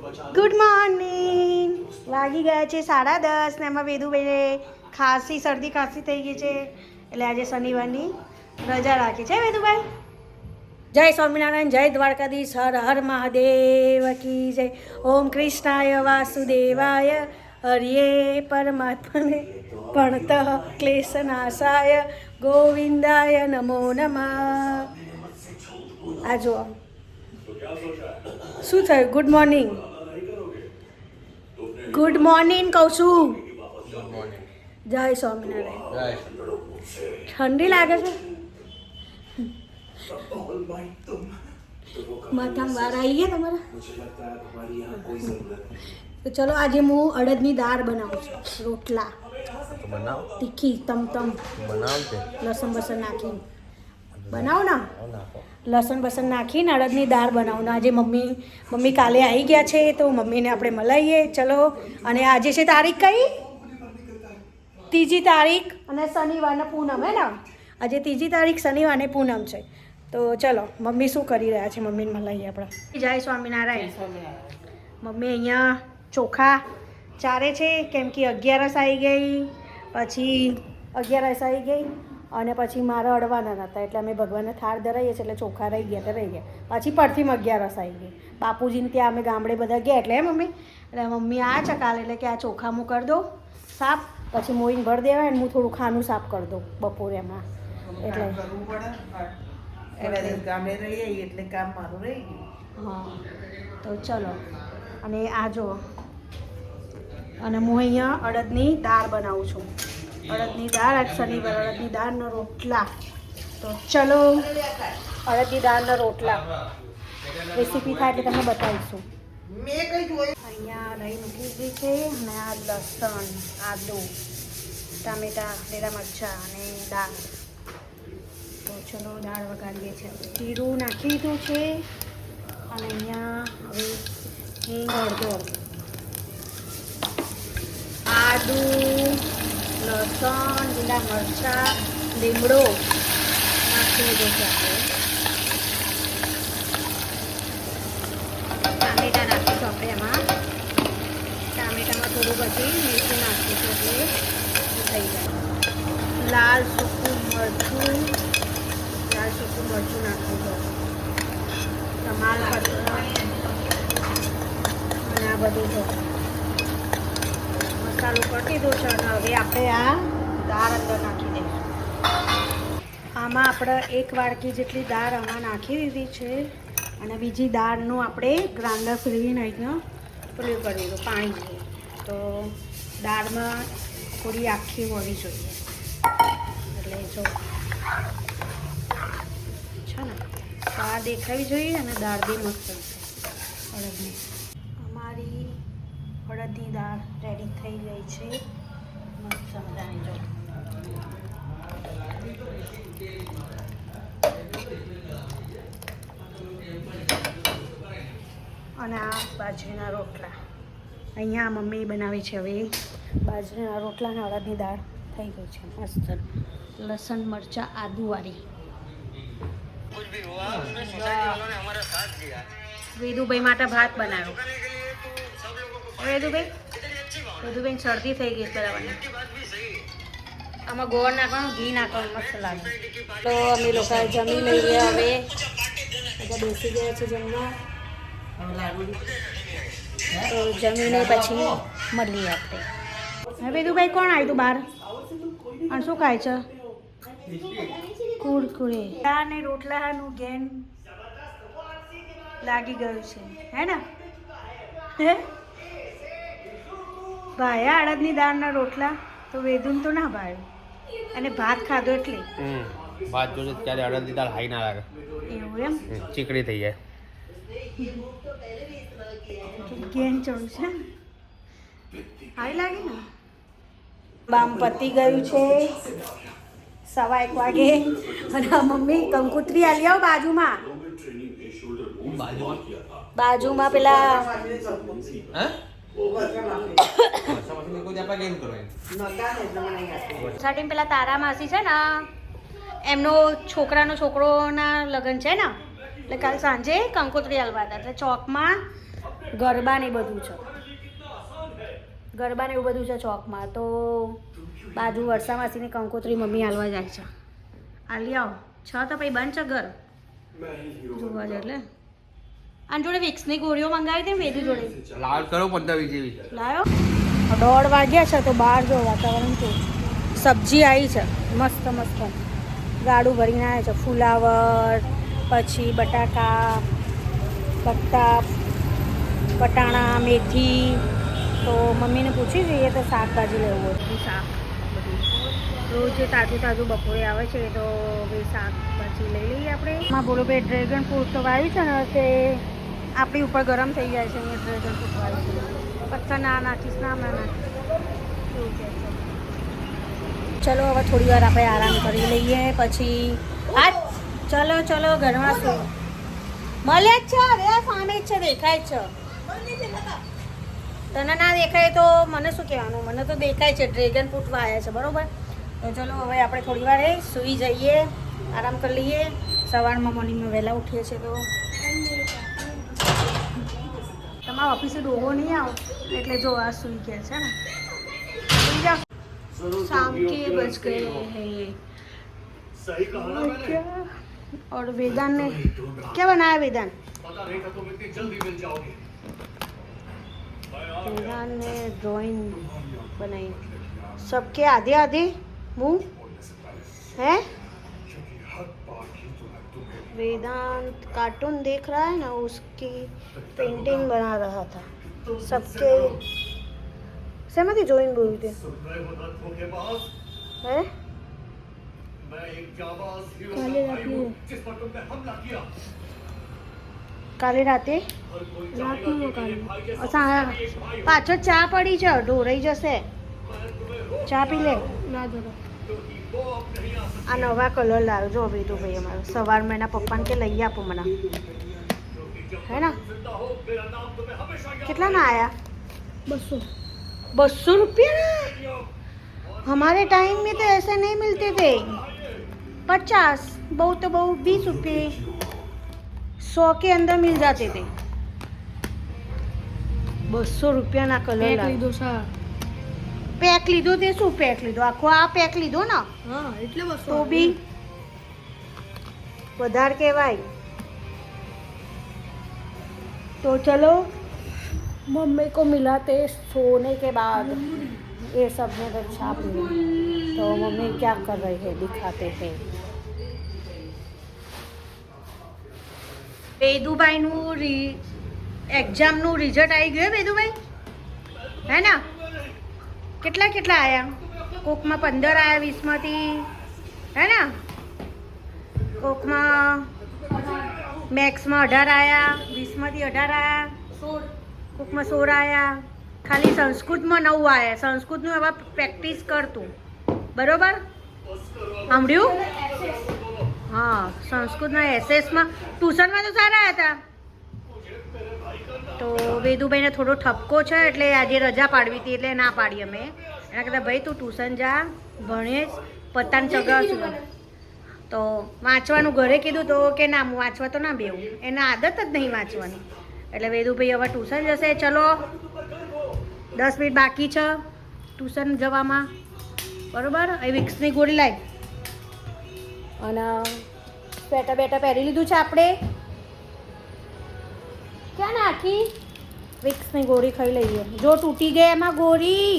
Good morning. વાગી ગયા છે 10:30 ને એમાં વેદુભાઈને ખાંસી શરદી ખાંસી થઈ ગઈ છે એટલે આજે શનિવારની રજા રાખી છે. વેદુભાઈ જય સ્વામિનારાયણ, જય દ્વારકાધીશ, હર હર મહાદેવ કી જય. ઓમ કૃષ્ણાય વાસુદેવાય હરિયે પરમાત્મને ભણત ક્લેશનાશાય ગોવિંદાય નમો નમઃ. આ જુઓ શું થયું? Good morning. ગુડ મોર્નિંગ કહું છું. જય સ્વામિનારાયણ. ઠંડી લાગે છે? માથામાં વાર આવી ગયા તમારા? તો ચલો આજે હું અડદની દાળ બનાવું છું. રોટલા તીખી તમતમ લસણ બસણ નાખીને બનાવો ને. લસણ બસણ નાખીને અડદની દાળ બનાવું. આજે મમ્મી કાલે આવી ગયા છે તો મમ્મીને આપણે મળાવીએ. ચલો. અને આજે છે તારીખ કઈ? 3જી તારીખ અને શનિવારને પૂનમ હે ને. આજે 3જી તારીખ શનિવારને પૂનમ છે. તો ચલો મમ્મી શું કરી રહ્યા છે મમ્મીને મળાવીએ આપણે. જય સ્વામિનારાયણ. મમ્મી અહીંયા ચોખા ચારે છે કેમ કે 11 આવી ગઈ, પછી 11 આવી ગઈ અને પછી મારા અડવાના નહોતા એટલે અમે ભગવાનને થાળ ધરાવીએ છીએ એટલે ચોખા રહી ગયા. પછી પરથીમાં 11 આવી ગઈ. બાપુજીને ત્યાં અમે ગામડે બધા ગયા એટલે મમ્મી આ ચકાલે એટલે કે આ ચોખા હું કરી દઉં સાફ, પછી મોઈને ભર દેવાય ને હું થોડું ખાનું સાફ કરી દઉં બપોરે એમાં. એટલે ગામડે રહીએ એટલે કામ મારું રહી ગયું. હા તો ચલો. અને આ જુઓ, અને હું અહીંયા અડદની દાળ બનાવું છું. અડદની દાળ આજ શનિવાર, અડદની દાળના રોટલા. તો ચલો અડદની દાળના રોટલા રેસીપી થાય એટલે તમને બતાવીશું. અહીંયા દહીં મૂકી દીધી છે અને આ લસણ, આદુ, ટામેટાં, લીલા મરચાં અને દાળ. તો ચલો દાળ વઘારીએ છીએ. જીરું નાખી દીધું છે અને અહીંયા હવે હિંગ, હળદર, આદુ, લસણ, લીલા મરચાં, લીમડો નાખી દીધો છે આપણે. ટામેટાં નાખીશું આપણે એમાં. ટામેટામાં થોડું પછી મીઠું નાખીશું એટલે થઈ જાય. લાલ સૂકું મરચું નાખીશું. તમાલપત્ર અને આ બધું છે. મસાલો કરી દીધો છે અને હવે આપણે આ દાળ અંદર નાખી દઈશું. આમાં આપણે 1 વાડકી જેટલી દાળ આમાં નાખી દીધી છે અને બીજી દાળનું આપણે ગ્રાઇન્ડર ફેરવીને અહીંયા પેલું કરી દીધું પાણી જોઈએ. તો દાળમાં થોડી આખી હોવી જોઈએ એટલે જો છે ને દાળ દેખાવી જોઈએ અને દાળ બી મસ્ત હશે અડદની. અમારી અડદની દાળ રેડી થઈ ગઈ છે મસ્ત મજાની. જો અને આ બાજરીના રોટલા અહીંયા મમ્મી બનાવી છે. હવે બાજરીના રોટલા અને અડદની દાળ થઈ ગઈ છે મસ્ત લસણ મરચાં આદુવાળી. વેદુભાઈ માટે ભાત બનાવ્યો. વેદુભાઈ શરદી થઈ ગઈ બરાબર. આમાં ગોળ નાખવાનું, ઘી નાખવાનું, મસ્ત લાગે. તો અમે લોકો જમી લઈએ. હવે બધા બેસી ગયા છે જમવા. તો જમીને પછી મળીએ આપણે. હવે વેદુભાઈ કોણ આવ્યું તું બહાર અને શું ખાય છે? કુરકુરે અને રોટલાનું ગેન લાગી ગયું છે હે ને? હે ભાઈ અડદની દાળના રોટલા તો વેદુન તો ના ભાવ્યું અને ભાત ખાધો એટલે ભાત જોડે ત્યારે અડદની દાળ હાઈ ના લાગે. એવું એમ ચીકણી થઈ જાય. ગેન ચડું છે હાઈ લાગે ને. બામ પતી ગયું છે 1:15 વાગે અને મમ્મી કંકુત્રી આલી આવો બાજુમાં પેલા સાટીમ પેલા તારા માસી છે ને એમનો છોકરોના લગ્ન છે ને એટલે કાલ સાંજે કંકોત્રી હલવા હતા એટલે ચોકમાં ગરબા ને બધું છે, ગરબા ને એવું બધું છે ચોકમાં. તો બાજુ વર્ષામાસીની કંકોત્રી મમ્મી હાલવા જાય છે. હાલી આવો છ તો પછી બંધ છે ઘર જોવા જાય એટલે. આની જોડે વિક્સની ગોળીઓ મંગાવી હતી ને વેદી જોડે લાલ કરો 15-20 જેવી. લાયો 1:30 વાગ્યા છે તો બહાર જો વાતાવરણ કેવું. સબ્જી આવી છે મસ્ત મસ્ત, ગાડું ભરીને આવે છે. ફુલાવર, પછી બટાકા, વટાણા, મેથી. તો મમ્મીને પૂછી જોઈએ તો શાકભાજી લેવું હોય તો શાક બધું રોજ તાજું તાજું બપોરે આવે છે તો ભાઈ શાકભાજી લઈ લઈએ આપણે. એમાં બોલો ભાઈ ડ્રેગન ફ્રૂટ તો વાવ્યું છે ને તે આપણી ઉપર ગરમ થઈ જાય છે. અહીંયા ડ્રેગન ફ્રૂટ વાવ્યું છે, પથ્થર ના નાખીશ ના નાખીશ એવું કહે છે. ચલો હવે થોડી વાર આપણે આરામ કરી લઈએ પછી હા ચલો ચલો ઘરમાં શું મળે જ છે. અરે સામે જ છે, દેખાય જ છે. તને ના દેખાય તો મને શું કહેવાનું, મને તો દેખાય છે ડ્રેગન ફ્રૂટ વાયા છે બરાબર. તો ચલો હવે આપણે થોડી વાર સૂઈ જઈએ, આરામ કરી લઈએ. સવારમાં મોર્નિંગમાં વહેલા ઉઠીએ છીએ તો તમારા ઓફિસે ડોહો નહીં આવો એટલે જો આ સૂઈ ગયા છે ને. સૂઈ જાઓ. शाम के बज गए हैं और वेदांत ने क्या बनाया? वेदांत ने ड्राइंग बनाई, सबके आधे आधे मुंह है. वेदांत कार्टून देख रहा है ना, उसकी पेंटिंग बना रहा था. सबके सेमती जोइन बोली थी है કાલે રાતે પાછળ ચા પડી છે, ઢોરાઈ જશે. ચા પી લે. આ નવા કલર લાવ્યો જો ભાઈ અમારો. સવારમાં એના પપ્પાને કે લઈ આપો મને, હે ને. કેટલા ના આયા? 200 रुपया. हमारे टाइम में तो ऐसे नहीं मिलते थे. 50 बहुत तो बहुत 20 रुपये 100 के अंदर मिल जाते थे. 200 રૂપિયાના કલર લીધો છે. પેક લીધો તે શું પેક લીધો? આખો આ પેક લીધો ને. હા એટલે 200 તો બી વધારે કહેવાય. તો ચલો मम्मी को मिलाते सोने के बाद ये सब में छाप लिया. तो मम्मी क्या कर रही है दिखाते हैं. વેદુભાઈનું એક્ઝામનું રિઝલ્ટ આવી ગયું વેદુભાઈ, હે ને? કેટલા આવ્યા? કોકમાં 15 આવ્યા 20માંથી, હે ને? કોકમાં મેથ્સમાં 18 આવ્યા, 20માંથી 18 આવ્યા, કોકમાં 16 આવ્યા. ખાલી સંસ્કૃતમાં 9 આવ્યા. સંસ્કૃતનું હવે પ્રેક્ટિસ કરતું બરોબર. સાંભળ્યું? હા સંસ્કૃતના એસએસમાં ટ્યુશનમાં તો સારા હતા. તો વેદુભાઈને થોડો ઠપકો છે એટલે આજે રજા પાડવી હતી એટલે ના પાડી અમે. એના કહેતા ભાઈ તું ટ્યુશન જા, ભણે જ પતાને ચગાવશું. તો વાંચવાનું ઘરે કીધું તો કે ના હું વાંચવા તો ના બેવું, એને આદત જ નહીં વાંચવાની. એટલે વેદુભાઈ હવે ટ્યુશન જશે. ચલો 10 મિનિટ બાકી છે ટ્યુશન જવામાં બરાબર. એ વિક્સની ગોળી લાવી અને બેટા પહેરી લીધું છે આપણે. ક્યાં નાખી? વિક્સની ગોળી ખાઈ લઈએ. જો તૂટી ગઈ એમાં ગોળી.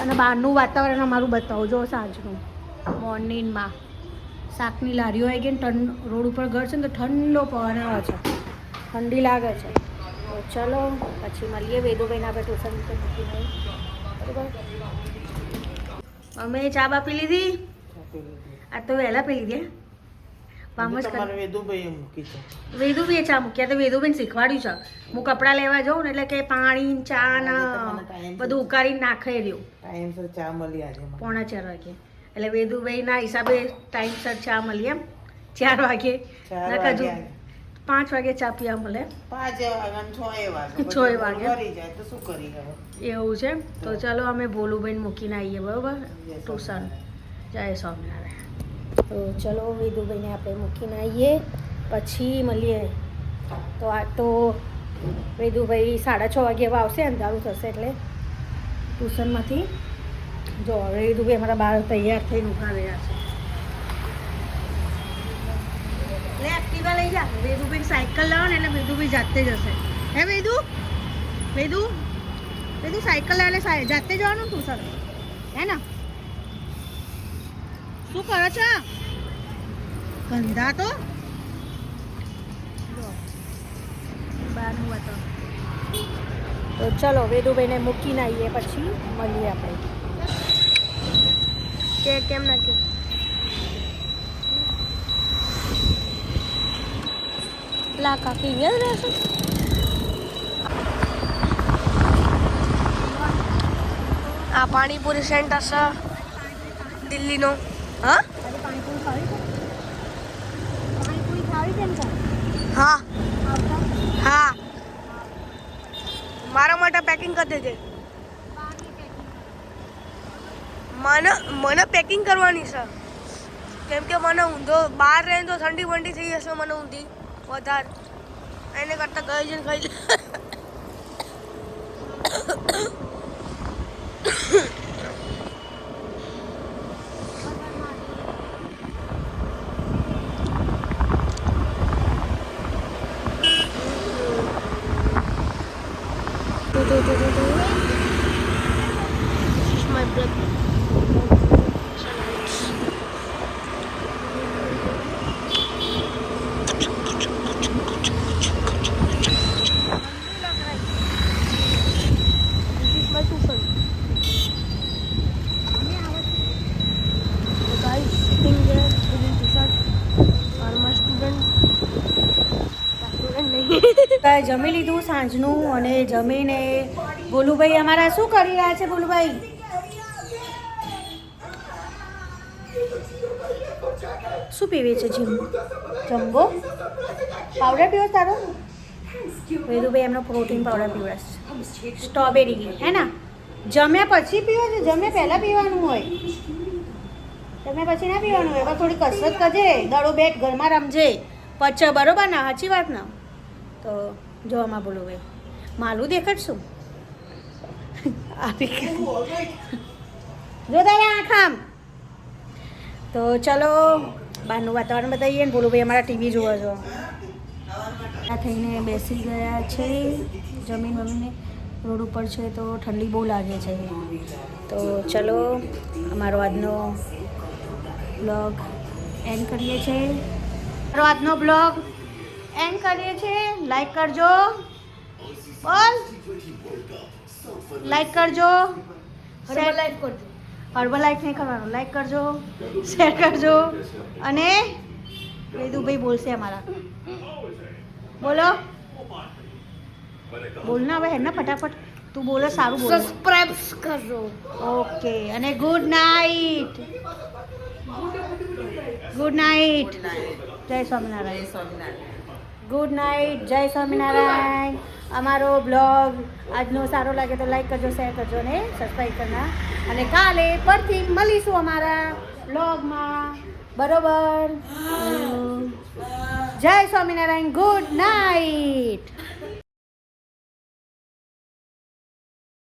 અને બહારનું વાતાવરણ અમારું બતાવો જો સાંજનું મોર્નિંગમાં. શાકની લારીઓ આવી ગઈ ને રોડ ઉપર ઘર છે ને તો ઠંડો પવન આવે છે, ઠંડી લાગે છે. તો ચલો પછી મળીએ. વેદુભાઈને આપણે ટ્યુશન મૂકીને બરાબર. અમે ચા બા પી લીધી. આ તો વહેલા પી લીધી. વેદુભાઈએ ચા મૂક્યા તો વેદુભાઈને શીખવાડ્યું છે. હું કપડાં લેવા જાઉં ને એટલે કે પાણી ચા ને બધું ઉકાળીને નાખે રહ્યું. ટાઈમસર ચા મળી આજે 3:45 વાગે. એટલે વેદુભાઈના હિસાબે ટાઈમસર ચા મળી એમ 4 વાગે. 5 વાગે ચા પીવા મળે. 5 વાગે 6 વાગે તો શું કરી હવે એવું છે. તો ચાલો અમે ભોલુભાઈને મૂકીને આવીએ બરાબર ટ્યુશન. જય સ્વામિનારાયણ. તો ચલો વેદુભાઈને આપણે મૂકીને આવીએ પછી મળીએ. તો આ તો વેદુભાઈ 6:30 વાગે એવા આવશે, અંધારું થશે એટલે ટ્યુશનમાંથી. જો વેદુભાઈ અમારા બહાર તૈયાર થઈને ઊભા રહ્યા છે. એટલે એક્ટિવા લઈ જા. વેદુભાઈ સાયકલ લાવો ને એટલે વેદુભાઈ જાતે જશે. હે વેદુ સાયકલ લાવે એટલે જાતે જવાનું ટ્યુશન, હે ને? શું કરો છો ગંધા? તો બહારનું વાતો. તો ચલો વેદુભાઈને મૂકીને આવીએ, પછી મળીએ આપણે. કે કેમ નાખ્યું? લા કાકી અહીંયા જ રહેશે. આ પાણીપુરી સેન્ટર છે દિલ્હીનો. હા પાણીપુરી ખાવી છે? પાણીપુરી ખાવી છે ને સર? હા આવતા હા મારા માટે પેકિંગ કરી દેજે. મને પેકિંગ કરવાની છે, કેમ કે મને ઊંધો બહાર રહીને તો ઠંડી વંડી થઈ જશે મને ઊંધી વધારે. એને કરતાં ગઈ જઈને ખાઈ my blood. જમી લીધું સાંજનું, અને જમીને ભોલુભાઈ અમારા શું કરી રહ્યા છે? ભોલુભાઈ શું પીવે છે? જમ્બો પાવડર પીવો તારો? વેદુભાઈ એમનો પ્રોટીન પાવડર પીવડાશે, સ્ટ્રોબેરી, હે ને? જમ્યા પછી પીવો છે? જમ્યા પહેલાં પીવાનું હોય, જમ્યા પછી ના પીવાનું હોય. એમાં થોડી કસરત કરજે, દડો બેટ ઘરમાં રમજે, પચે બરોબર ને? સાચી વાત ને? તો જો આમાં ભોલુભાઈ માલું દેખાડશું. જો તારા આંખ આમ. તો ચલો બહારનું વાતાવરણ બતાવીએ ને. ભોલુભાઈ અમારા ટીવી જોવા છો. આ થઈને બેસી ગયા છે જમીન વમીને. રોડ ઉપર છે તો ઠંડી બહુ લાગે છે. તો ચલો અમારો આજનો બ્લોગ એન્ડ કરીએ છીએ. અમારો આજનો બ્લોગ એન્ડ કરીએ છીએ. લાઈક કરજો, બોલ લાઈક કરજો, લાઈક કરજો. હર્બલ લાઈક નહીં કરવાનું, લાઈક કરજો, શેર કરજો. અને વેદુભાઈ બોલશે અમારા. બોલો બોલ ના હવે હેના ફટાફટ તું બોલો, સારું બોલો. સબસ્ક્રાઇબ કરજો. ઓકે, અને ગુડ નાઇટ. Good night. જય સ્વામિનારાયણ. Good night. જય સ્વામિનારાયણ. અમારો બ્લોગ આજનો સારો લાગે તો લાઈક કરજો, શેર કરજો અને સબસ્ક્રાઈબ કરના. અને કાલે ફરીથી મળીશું અમારા બ્લોગમાં, બરોબર? જય સ્વામિનારાયણ. Good night.